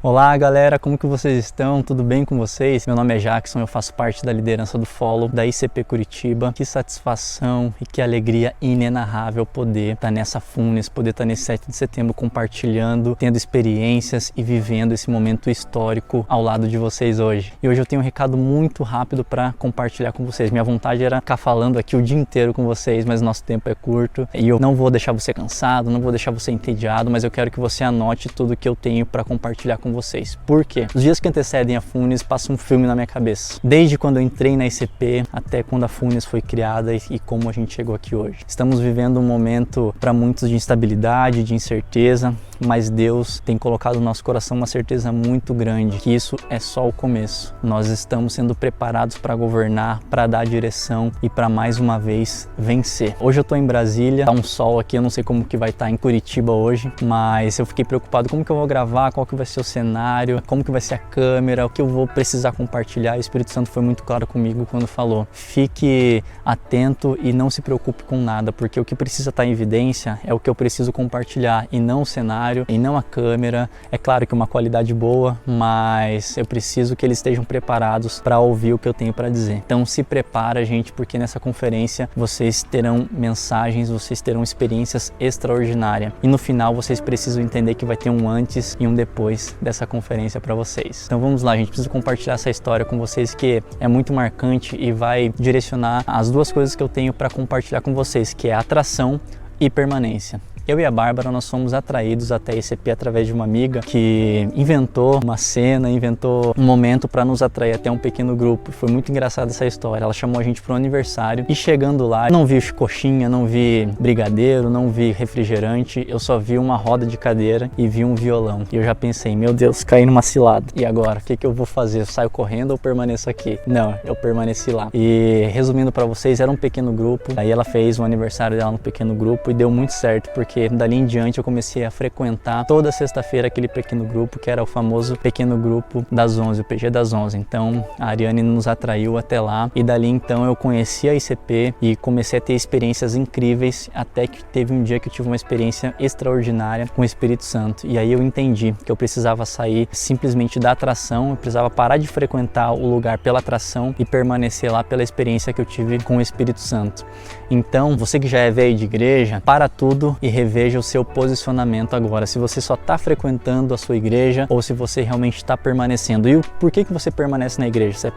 Olá galera, como que vocês estão? Tudo bem com vocês? Meu nome é Jackson, eu faço parte da liderança do Follow da ICP Curitiba. Que satisfação e que alegria inenarrável poder estar nessa Funes, poder estar nesse 7 de setembro compartilhando, tendo experiências e vivendo esse momento histórico ao lado de vocês hoje. E hoje eu tenho um recado muito rápido para compartilhar com vocês. Minha vontade era ficar falando aqui o dia inteiro com vocês, mas nosso tempo é curto e eu não vou deixar você cansado, não vou deixar você entediado, mas eu quero que você anote tudo que eu tenho para compartilhar com vocês. Por quê? Os dias que antecedem a Funes passa um filme na minha cabeça. Desde quando eu entrei na ICP até quando a Funes foi criada e como a gente chegou aqui hoje. Estamos vivendo um momento para muitos de instabilidade, de incerteza, mas Deus tem colocado no nosso coração uma certeza muito grande, que isso é só o começo. Nós estamos sendo preparados para governar, para dar direção e para mais uma vez vencer. Hoje eu estou em Brasília, tá um sol aqui, eu não sei como que vai estar em Curitiba hoje, mas eu fiquei preocupado como que eu vou gravar, qual que vai ser o cenário, como que vai ser a câmera, o que eu vou precisar compartilhar. O Espírito Santo foi muito claro comigo quando falou: fique atento e não se preocupe com nada, porque o que precisa estar em evidência é o que eu preciso compartilhar e não o cenário, e não a câmera. É claro que uma qualidade boa, mas eu preciso que eles estejam preparados para ouvir o que eu tenho para dizer. Então se prepara, gente, porque nessa conferência vocês terão mensagens, vocês terão experiências extraordinárias e no final vocês precisam entender que vai ter um antes e um depois dessa conferência para vocês. Então vamos lá, gente, preciso compartilhar essa história com vocês que é muito marcante e vai direcionar as duas coisas que eu tenho para compartilhar com vocês, que é atração e permanência. Eu e a Bárbara, nós fomos atraídos até a ICP através de uma amiga que inventou uma cena, inventou um momento para nos atrair até um pequeno grupo. Foi muito engraçada essa história. Ela chamou a gente para o aniversário e chegando lá, não vi coxinha, não vi brigadeiro, não vi refrigerante, eu só vi uma roda de cadeira e vi um violão. E eu já pensei, meu Deus, caí numa cilada. E agora, o que eu vou fazer? Eu saio correndo ou permaneço aqui? Não, eu permaneci lá. E resumindo para vocês, era um pequeno grupo. Aí ela fez o aniversário dela no pequeno grupo e deu muito certo, porque dali em diante eu comecei a frequentar toda sexta-feira aquele pequeno grupo, que era o famoso pequeno grupo das 11, o PG das 11. Então a Ariane nos atraiu até lá e dali então eu conheci a ICP e comecei a ter experiências incríveis, até que teve um dia que eu tive uma experiência extraordinária com o Espírito Santo. E aí eu entendi que eu precisava sair simplesmente da atração, eu precisava parar de frequentar o lugar pela atração e permanecer lá pela experiência que eu tive com o Espírito Santo. Então, você que já é velho de igreja, para tudo e reveja o seu posicionamento agora. Se você só está frequentando a sua igreja ou se você realmente está permanecendo. E por que você permanece na igreja? Se é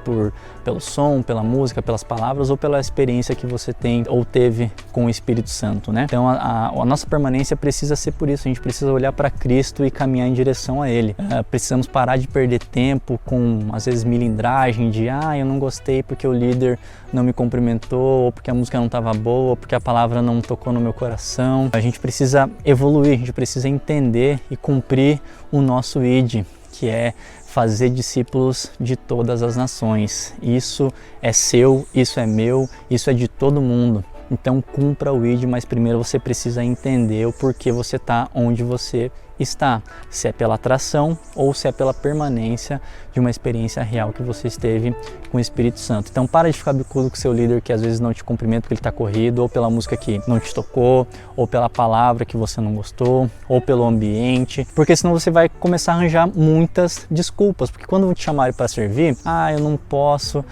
pelo som, pela música, pelas palavras ou pela experiência que você tem ou teve com o Espírito Santo, né? Então, a nossa permanência precisa ser por isso. A gente precisa olhar para Cristo e caminhar em direção a Ele. Precisamos parar de perder tempo com, às vezes, milindragem de eu não gostei porque o líder não me cumprimentou, ou porque a música não estava boa, ou porque a palavra não tocou no meu coração. A gente precisa evoluir, a gente precisa entender e cumprir o nosso ID, que é fazer discípulos de todas as nações. Isso é seu, isso é meu, isso é de todo mundo. Então cumpra o ID, mas primeiro você precisa entender o porquê você está onde você está, se é pela atração ou se é pela permanência de uma experiência real que você esteve com o Espírito Santo. Então para de ficar bicudo com o seu líder que às vezes não te cumprimenta porque ele está corrido, ou pela música que não te tocou, ou pela palavra que você não gostou, ou pelo ambiente, porque senão você vai começar a arranjar muitas desculpas, porque quando vão te chamarem para servir, eu não posso,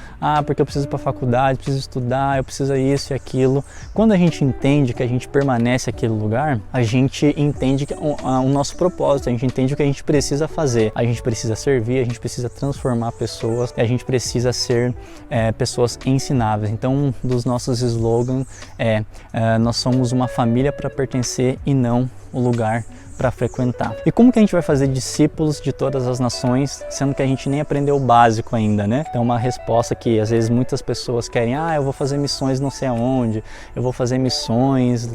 porque eu preciso ir para a faculdade, preciso estudar, eu preciso isso e aquilo. Quando a gente entende que a gente permanece naquele lugar, a gente entende que o nosso propósito, a gente entende o que a gente precisa fazer. A gente precisa servir, a gente precisa transformar pessoas, a gente precisa ser pessoas ensináveis. Então um dos nossos slogans nós somos uma família para pertencer e não o lugar para frequentar. E como que a gente vai fazer discípulos de todas as nações, sendo que a gente nem aprendeu o básico ainda, né? Então uma resposta que às vezes muitas pessoas querem, eu vou fazer missões não sei aonde, eu vou fazer missões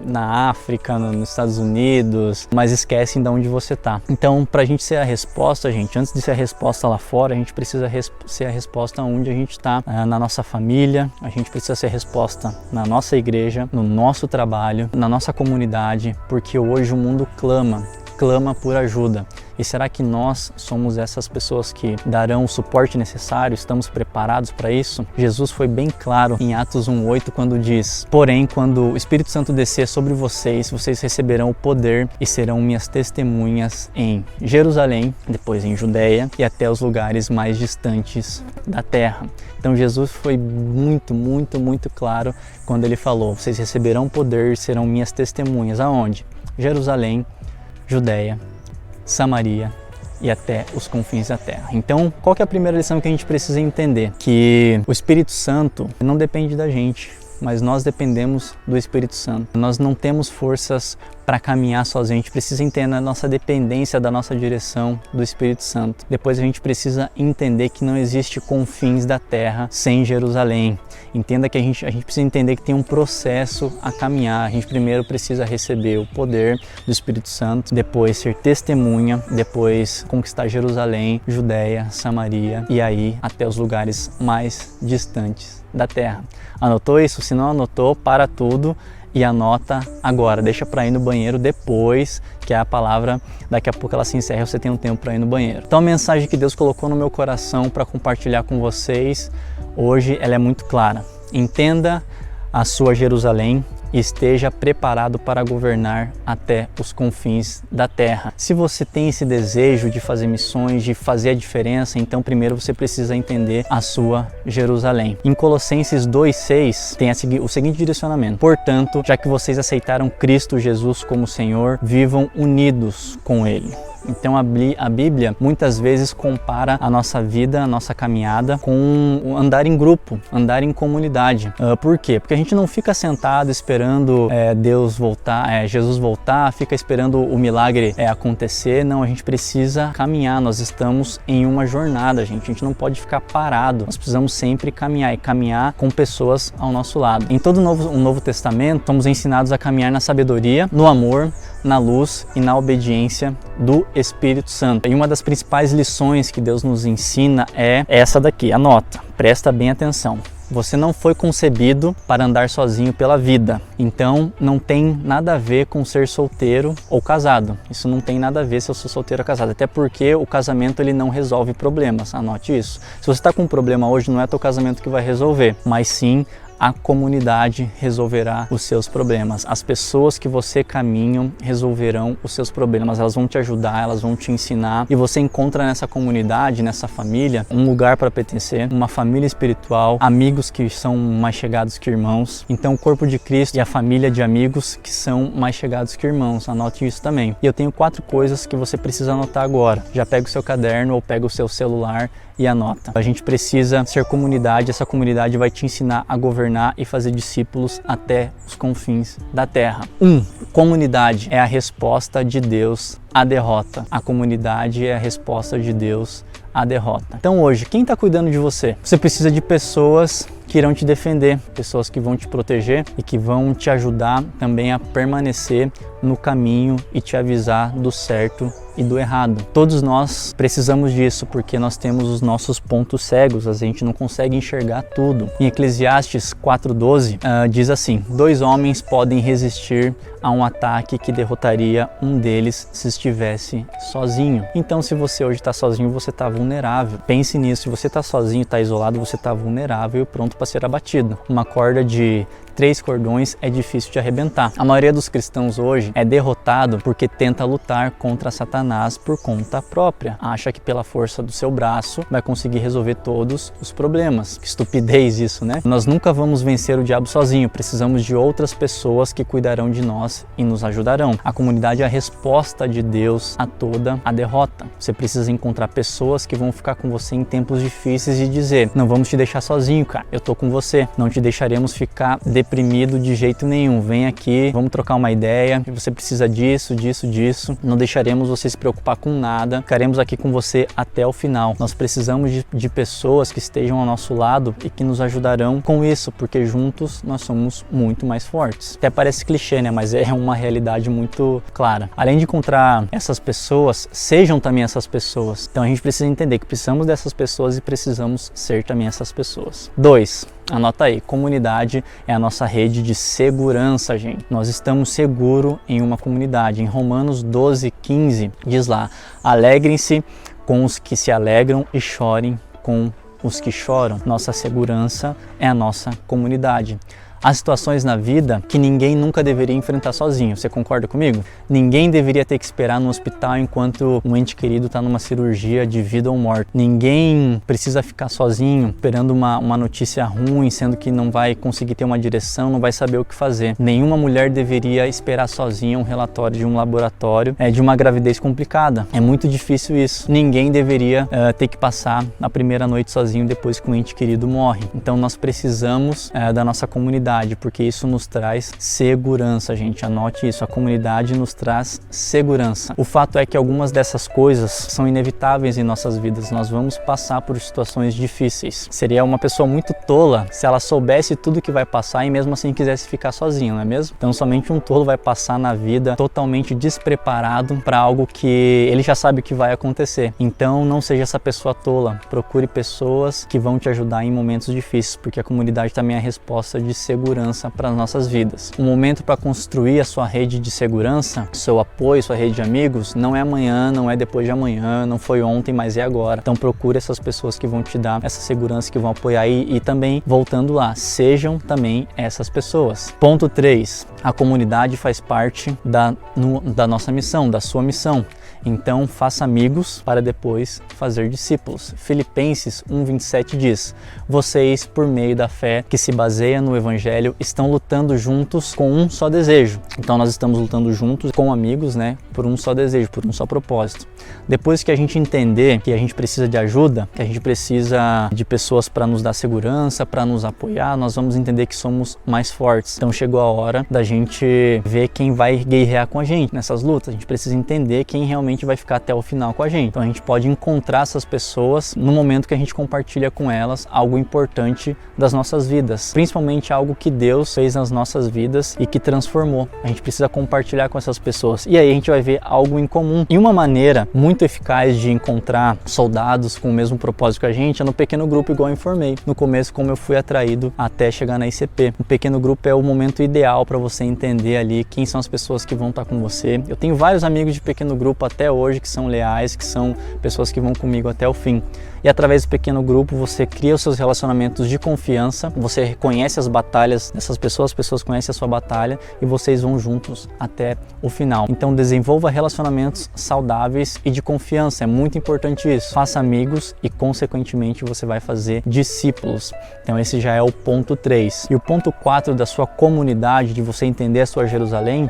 na África, nos Estados Unidos, mas esquecem de onde você tá. Então pra gente ser a resposta, gente, antes de ser a resposta lá fora, a gente precisa ser a resposta onde a gente tá, na nossa família, a gente precisa ser a resposta na nossa igreja, no nosso trabalho, na nossa comunidade, porque hoje o mundo clama por ajuda. E será que nós somos essas pessoas que darão o suporte necessário? Estamos preparados para isso? Jesus foi bem claro em Atos 1:8 quando diz: porém, quando o Espírito Santo descer sobre vocês, vocês receberão o poder e serão minhas testemunhas em Jerusalém, depois em Judeia e até os lugares mais distantes da terra. Então Jesus foi muito claro quando ele falou: vocês receberão poder e serão minhas testemunhas. Aonde? Jerusalém, Judeia, Samaria e até os confins da terra. Então, qual que é a primeira lição que a gente precisa entender? Que o Espírito Santo não depende da gente, mas nós dependemos do Espírito Santo. Nós não temos forças para caminhar sozinho, a gente precisa entender a nossa dependência da nossa direção do Espírito Santo. Depois a gente precisa entender que não existe confins da terra sem Jerusalém. Entenda que a gente precisa entender que tem um processo a caminhar. A gente primeiro precisa receber o poder do Espírito Santo, depois ser testemunha, depois conquistar Jerusalém, Judeia, Samaria e aí até os lugares mais distantes da terra. Anotou isso? Se não anotou, para tudo e anota agora. Deixa para ir no banheiro depois, que é a palavra, daqui a pouco ela se encerra e você tem um tempo para ir no banheiro. Então a mensagem que Deus colocou no meu coração para compartilhar com vocês hoje, ela é muito clara. Entenda a sua Jerusalém e esteja preparado para governar até os confins da terra. Se você tem esse desejo de fazer missões, de fazer a diferença, então primeiro você precisa entender a sua Jerusalém. Em Colossenses 2:6 tem o seguinte direcionamento: portanto, já que vocês aceitaram Cristo Jesus como Senhor, vivam unidos com Ele. Então a Bíblia muitas vezes compara a nossa vida, a nossa caminhada com andar em grupo, andar em comunidade. Por quê? Porque a gente não fica sentado esperando Deus voltar, Jesus voltar, fica esperando o milagre acontecer. Não, a gente precisa caminhar, nós estamos em uma jornada, gente. A gente não pode ficar parado, nós precisamos sempre caminhar e caminhar com pessoas ao nosso lado. Em todo o Novo Testamento, somos ensinados a caminhar na sabedoria, no amor, na luz e na obediência do Espírito Santo. E uma das principais lições que Deus nos ensina é essa daqui, anota, presta bem atenção. Você não foi concebido para andar sozinho pela vida, então não tem nada a ver com ser solteiro ou casado. Isso não tem nada a ver se eu sou solteiro ou casado, até porque o casamento ele não resolve problemas, anote isso. Se você está com um problema hoje, não é teu casamento que vai resolver, mas sim a comunidade resolverá os seus problemas. As pessoas que você caminha resolverão os seus problemas. Elas vão te ajudar, elas vão te ensinar. E você encontra nessa comunidade, nessa família, um lugar para pertencer, uma família espiritual, amigos que são mais chegados que irmãos. Então o corpo de Cristo e a família de amigos que são mais chegados que irmãos. Anote isso também. E eu tenho 4 coisas que você precisa anotar agora. Já pega o seu caderno ou pega o seu celular e anota. A gente precisa ser comunidade, essa comunidade vai te ensinar a governar e fazer discípulos até os confins da terra. 1. Comunidade é a resposta de Deus à derrota. A comunidade é a resposta de Deus à derrota. Então hoje, quem está cuidando de você? Você precisa de pessoas que irão te defender, pessoas que vão te proteger e que vão te ajudar também a permanecer no caminho e te avisar do certo e do errado. Todos nós precisamos disso porque nós temos os nossos pontos cegos, a gente não consegue enxergar tudo. Em Eclesiastes 4:12 diz assim: 2 homens podem resistir a um ataque que derrotaria um deles se estivesse sozinho. Então se você hoje está sozinho, você está vulnerável. Pense nisso, se você está sozinho, está isolado, você está vulnerável e pronto para ser abatido. Uma corda de 3 cordões é difícil de arrebentar. A maioria dos cristãos hoje é derrotado porque tenta lutar contra Satanás por conta própria. Acha que pela força do seu braço vai conseguir resolver todos os problemas. Que estupidez isso, né? Nós nunca vamos vencer o diabo sozinho. Precisamos de outras pessoas que cuidarão de nós e nos ajudarão. A comunidade é a resposta de Deus a toda a derrota. Você precisa encontrar pessoas que vão ficar com você em tempos difíceis e dizer: não vamos te deixar sozinho, cara. Eu tô com você. Não te deixaremos ficar deprimido de jeito nenhum. Vem aqui, vamos trocar uma ideia. Você precisa disso, disso, disso. Não deixaremos você se preocupar com nada. Ficaremos aqui com você até o final. Nós precisamos de pessoas que estejam ao nosso lado e que nos ajudarão com isso, porque juntos nós somos muito mais fortes. Até parece clichê, né? Mas é uma realidade muito clara. Além de encontrar essas pessoas, sejam também essas pessoas. Então a gente precisa entender que precisamos dessas pessoas e precisamos ser também essas pessoas. 2. Anota aí, comunidade é a nossa rede de segurança, gente. Nós estamos seguros em uma comunidade. Em Romanos 12:15 diz lá: alegrem-se com os que se alegram e chorem com os que choram. Nossa segurança é a nossa comunidade. Há situações na vida que ninguém nunca deveria enfrentar sozinho, você concorda comigo? Ninguém deveria ter que esperar no hospital enquanto um ente querido está numa cirurgia de vida ou morte. Ninguém precisa ficar sozinho esperando uma notícia ruim, sendo que não vai conseguir ter uma direção, não vai saber o que fazer. Nenhuma mulher deveria esperar sozinha um relatório de um laboratório de uma gravidez complicada. É muito difícil isso. Ninguém deveria ter que passar a primeira noite sozinho depois que um ente querido morre. Então nós precisamos da nossa comunidade, porque isso nos traz segurança, gente. Anote isso, a comunidade nos traz segurança. O fato é que algumas dessas coisas são inevitáveis em nossas vidas. Nós vamos passar por situações difíceis. Seria uma pessoa muito tola se ela soubesse tudo que vai passar e mesmo assim quisesse ficar sozinho, não é mesmo? Então somente um tolo vai passar na vida totalmente despreparado para algo que ele já sabe que vai acontecer. Então não seja essa pessoa tola. Procure pessoas que vão te ajudar em momentos difíceis, porque a comunidade também é a resposta de segurança para as nossas vidas. O momento para construir a sua rede de segurança, seu apoio, sua rede de amigos, não é amanhã, não é depois de amanhã, não foi ontem, mas é agora. Então procure essas pessoas que vão te dar essa segurança, que vão apoiar e também, voltando lá, sejam também essas pessoas. Ponto 3. A comunidade faz parte da nossa missão, da sua missão. Então faça amigos para depois fazer discípulos. Filipenses 1:27 diz: vocês, por meio da fé que se baseia no Evangelho, estão lutando juntos com um só desejo. Então nós estamos lutando juntos com amigos, por um só desejo, por um só propósito. Depois que a gente entender que a gente precisa de ajuda, que a gente precisa de pessoas para nos dar segurança, para nos apoiar, nós vamos entender que somos mais fortes. Então chegou a hora da gente ver quem vai guerrear com a gente nessas lutas. A gente precisa entender quem realmente vai ficar até o final com a gente. Então a gente pode encontrar essas pessoas no momento que a gente compartilha com elas algo importante das nossas vidas, principalmente algo que Deus fez nas nossas vidas e que transformou. A gente precisa compartilhar com essas pessoas e aí a gente vai ver algo em comum. E uma maneira muito eficaz de encontrar soldados com o mesmo propósito que a gente é no pequeno grupo, igual eu informei no começo, como eu fui atraído até chegar na ICP. O pequeno grupo é o momento ideal para você entender ali quem são as pessoas que vão estar com você. Eu tenho vários amigos de pequeno grupo até hoje que são leais, que são pessoas que vão comigo até o fim. E através do pequeno grupo você cria os seus relacionamentos de confiança, você reconhece as batalhas dessas pessoas, as pessoas conhecem a sua batalha e vocês vão juntos até o final. Então desenvolva relacionamentos saudáveis e de confiança, é muito importante isso. Faça amigos e consequentemente você vai fazer discípulos. Então esse já é o ponto 3. E o ponto 4 da sua comunidade, de você entender a sua Jerusalém,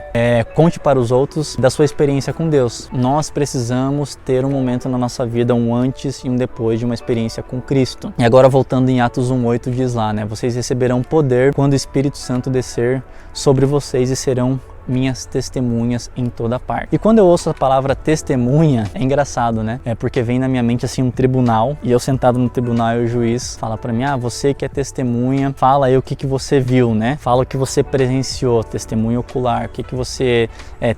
conte para os outros da sua experiência com Deus. Nós precisamos ter um momento na nossa vida, um antes e um depois de uma experiência com Cristo. E agora voltando em Atos 1:8 diz lá, vocês receberão poder quando o Espírito Santo descer sobre vocês e serão minhas testemunhas em toda parte. E quando eu ouço a palavra testemunha, é engraçado, porque vem na minha mente assim um tribunal, e eu sentado no tribunal e o juiz fala para mim: você que é testemunha, fala aí o que você viu, Fala o que você presenciou, testemunha ocular, o que você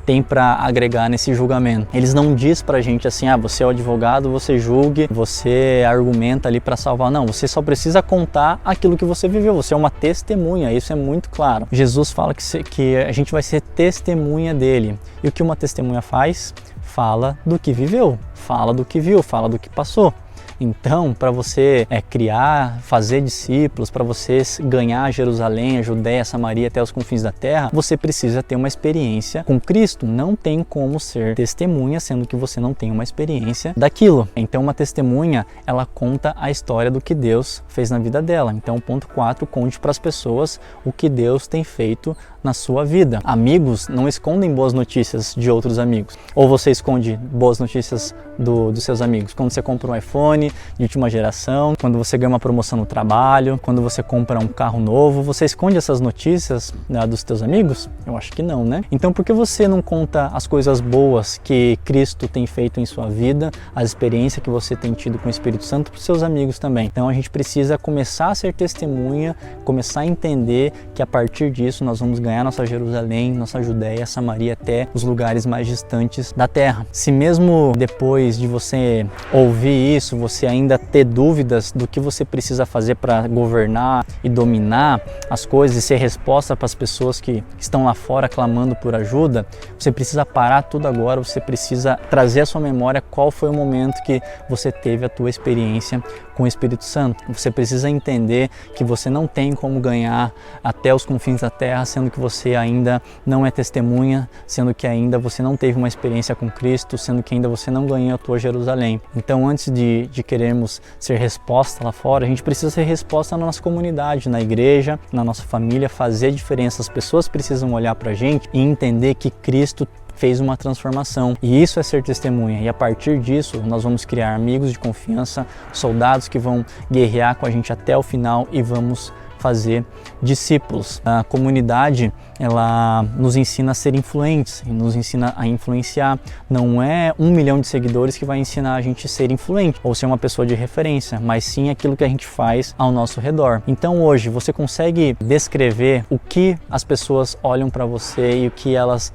tem para agregar nesse julgamento. Eles não diz pra gente assim: você é o advogado, você julgue, você argumenta ali para salvar. Não, você só precisa contar aquilo que você viveu, você é uma testemunha, isso é muito claro. Jesus fala que a gente vai ser testemunha dele. E o que uma testemunha faz? Fala do que viveu, fala do que viu, fala do que passou. Então, para você criar, fazer discípulos, para você ganhar Jerusalém, a Judéia, a Samaria até os confins da terra, você precisa ter uma experiência com Cristo. Não tem como ser testemunha sendo que você não tem uma experiência daquilo. Então, uma testemunha, ela conta a história do que Deus fez na vida dela. Então, ponto 4, conte para as pessoas o que Deus tem feito na sua vida. Amigos não escondem boas notícias de outros amigos. Ou você esconde boas notícias dos seus amigos. Quando você compra um iPhone de última geração, quando você ganha uma promoção no trabalho, quando você compra um carro novo, você esconde essas notícias dos teus amigos? Eu acho que não, Então por que você não conta as coisas boas que Cristo tem feito em sua vida, as experiências que você tem tido com o Espírito Santo para os seus amigos também? Então a gente precisa começar a ser testemunha, começar a entender que a partir disso nós vamos ganhar nossa Jerusalém, nossa Judéia, Samaria, até os lugares mais distantes da terra. Se mesmo depois de você ouvir isso, você você ainda ter dúvidas do que você precisa fazer para governar e dominar as coisas e ser resposta para as pessoas que estão lá fora clamando por ajuda, você precisa parar tudo agora, você precisa trazer à sua memória qual foi o momento que você teve a tua experiência com o Espírito Santo. Você precisa entender que você não tem como ganhar até os confins da terra, sendo que você ainda não é testemunha, sendo que ainda você não teve uma experiência com Cristo, sendo que ainda você não ganhou a tua Jerusalém. Então, antes de querermos ser resposta lá fora, a gente precisa ser resposta na nossa comunidade, na igreja, na nossa família, fazer diferença. As pessoas precisam olhar pra gente e entender que Cristo fez uma transformação, e isso é ser testemunha, e a partir disso nós vamos criar amigos de confiança, soldados que vão guerrear com a gente até o final e vamos fazer discípulos. A comunidade, ela nos ensina a ser influentes, nos ensina a influenciar. Não é 1 milhão de seguidores que vai ensinar a gente a ser influente ou ser uma pessoa de referência, mas sim aquilo que a gente faz ao nosso redor. Então hoje você consegue descrever o que as pessoas olham para você e o que elas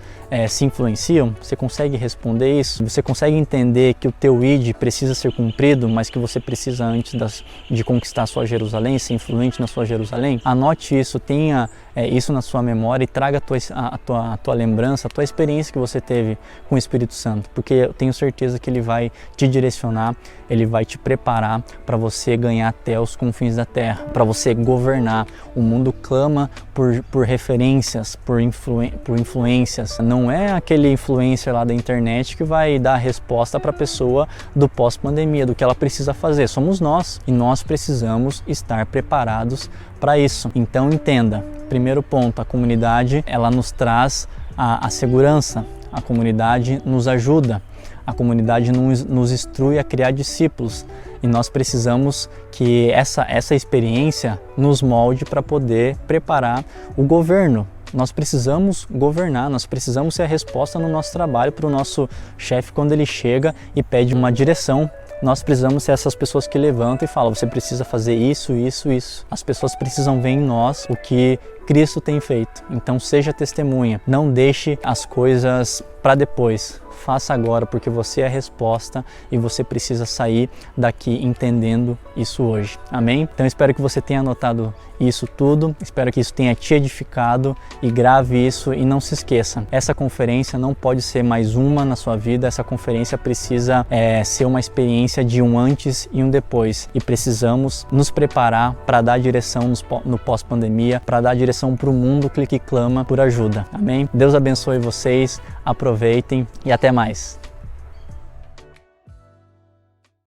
se influenciam? Você consegue responder isso? Você consegue entender que o teu ID precisa ser cumprido, mas que você precisa antes de conquistar a sua Jerusalém, ser influente na sua Jerusalém? Anote isso, tenha isso na sua memória e traga a tua lembrança, a tua experiência que você teve com o Espírito Santo, porque eu tenho certeza que ele vai te direcionar, ele vai te preparar para você ganhar até os confins da terra, para você governar. O mundo clama por referências, por influências. Não é aquele influencer lá da internet que vai dar a resposta para a pessoa do pós-pandemia, do que ela precisa fazer. Somos nós, e nós precisamos estar preparados para isso. Então entenda, primeiro ponto, a comunidade ela nos traz a segurança, a comunidade nos ajuda, a comunidade nos instrui a criar discípulos, e nós precisamos que essa experiência nos molde para poder preparar o governo. Nós precisamos governar, nós precisamos ser a resposta no nosso trabalho para o nosso chefe quando ele chega e pede uma direção. Nós precisamos ser essas pessoas que levantam e falam: você precisa fazer isso, isso, isso. As pessoas precisam ver em nós o que Cristo tem feito. Então seja testemunha, não deixe as coisas para depois. Faça agora, porque você é a resposta e você precisa sair daqui entendendo isso hoje. Amém? Então espero que você tenha anotado isso tudo, espero que isso tenha te edificado, e grave isso e não se esqueça. Essa conferência não pode ser mais uma na sua vida, essa conferência precisa ser uma experiência de um antes e um depois, e precisamos nos preparar para dar direção no pós-pandemia, para dar direção para o mundo que clama por ajuda. Amém? Deus abençoe vocês, aproveitem e até mais.